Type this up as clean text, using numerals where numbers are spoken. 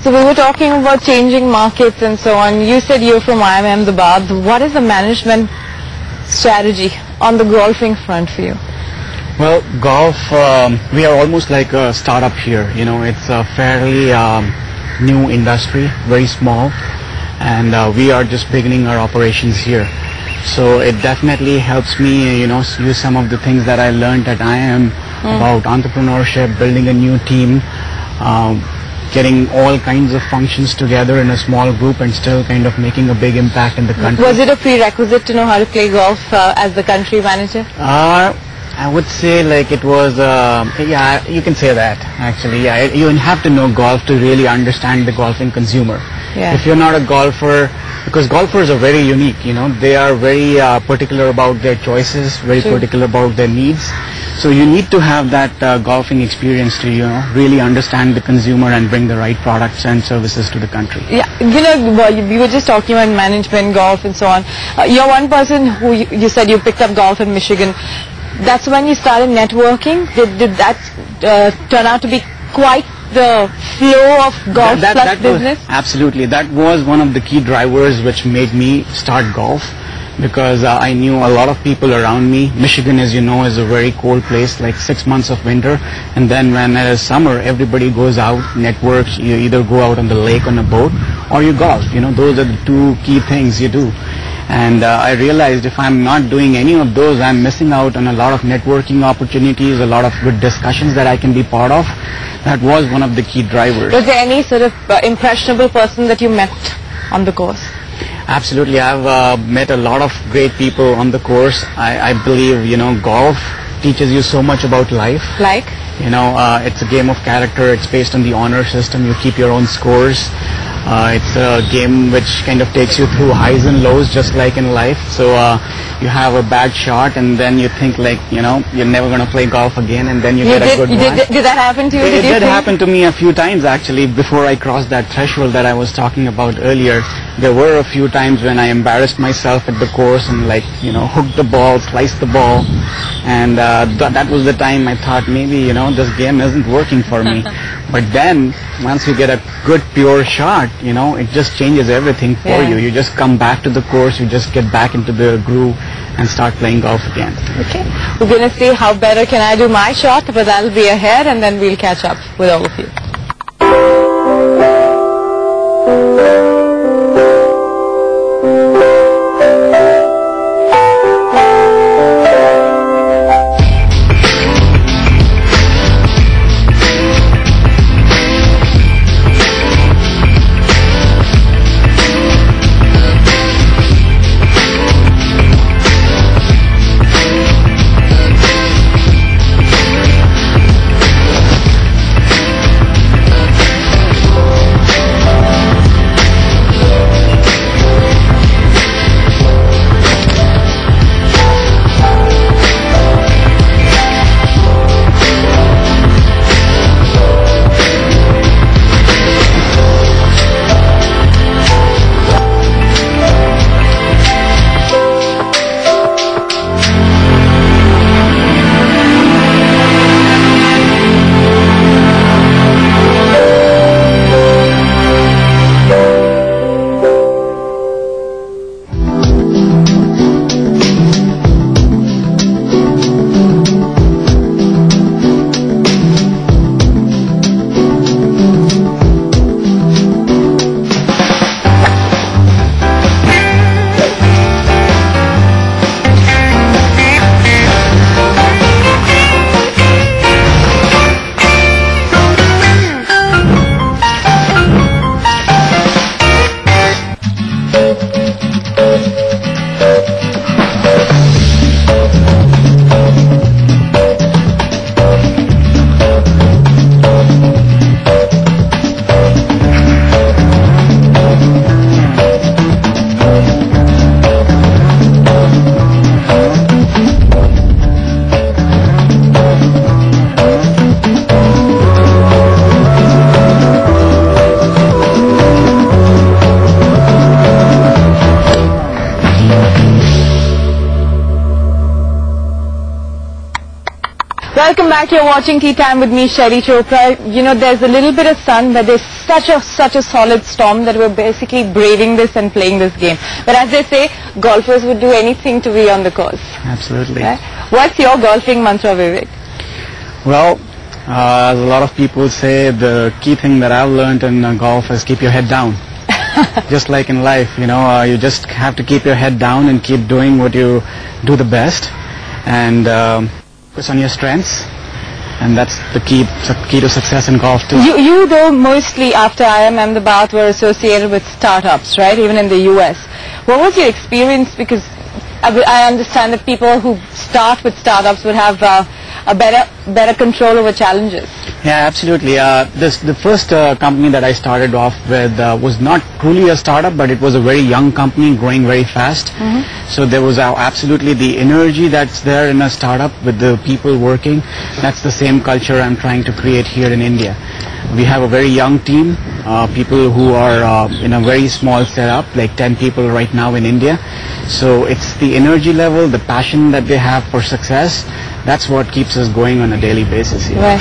So we were talking about changing markets and so on. You said you're from IIM Ahmedabad. What is the management strategy on the golfing front for you? Well, golf, we are almost like a startup here. You know, it's a fairly new industry, very small, and we are just beginning our operations here. So it definitely helps me, you know, use some of the things that I learned at IIM about entrepreneurship, building a new team, getting all kinds of functions together in a small group and still kind of making a big impact in the country. Was it a prerequisite to know how to play golf as the country manager? I would say like it was, yeah, you can say that actually. Yeah, you have to know golf to really understand the golfing consumer. Yeah. If you're not a golfer, because golfers are very unique, you know, they are very particular about their choices, very particular about their needs. So you need to have that golfing experience to, you know, really understand the consumer and bring the right products and services to the country. Yeah, you know, we were just talking about management, golf and so on. You're one person who you said you picked up golf in Michigan. That's when you started networking. Did that turn out to be quite the flow of golf plus business? Absolutely. That was one of the key drivers which made me start golf, because I knew a lot of people around me. Michigan, as you know, is a very cold place, like 6 months of winter, and then when it is summer, everybody goes out, networks. You either go out on the lake on a boat or you golf. You know, those are the two key things you do. And I realized if I'm not doing any of those, I'm missing out on a lot of networking opportunities, a lot of good discussions that I can be part of. That was one of the key drivers. Was there any sort of impressionable person that you met on the course? Absolutely. I've met a lot of great people on the course. I believe, you know, golf teaches you so much about life. Like? You know, it's a game of character. It's based on the honor system. You keep your own scores. It's a game which kind of takes you through highs and lows, just like in life. So you have a bad shot and then you think like, you know, you're never going to play golf again, and then you get a good one. Did that happen to you? It did happen to me a few times actually before I crossed that threshold that I was talking about earlier. There were a few times when I embarrassed myself at the course and like, you know, hooked the ball, sliced the ball, and that was the time I thought maybe, you know, this game isn't working for me. But then once you get a good pure shot, you know, it just changes everything for you. You just come back to the course, you just get back into the groove and start playing golf again. Okay. We're going to see how better can I do my shot, but that'll be ahead, and then we'll catch up with all of you. Welcome back. You're watching Tea Time with me, Sherry Chopra. You know, there's a little bit of sun, but there's such a solid storm that we're basically braving this and playing this game. But as they say, golfers would do anything to be on the course. Absolutely. Right? What's your golfing mantra, Vivek? Well, as a lot of people say, the key thing that I've learned in golf is keep your head down. Just like in life, you just have to keep your head down and keep doing what you do the best, and focus on your strengths, and that's the key to success in golf too. You though, mostly after IIM Ahmedabad were associated with startups, right? Even in the US. What was your experience? Because I understand that people who start with startups would have a better control over challenges. Yeah, absolutely. The first company that I started off with was not truly a startup, but it was a very young company growing very fast. So there was absolutely the energy that's there in a startup with the people working. That's the same culture I'm trying to create here in India. We have a very young team, people who are in a very small setup, like 10 people right now in India. So it's the energy level, the passion that they have for success. That's what keeps us going on a daily basis here. Right.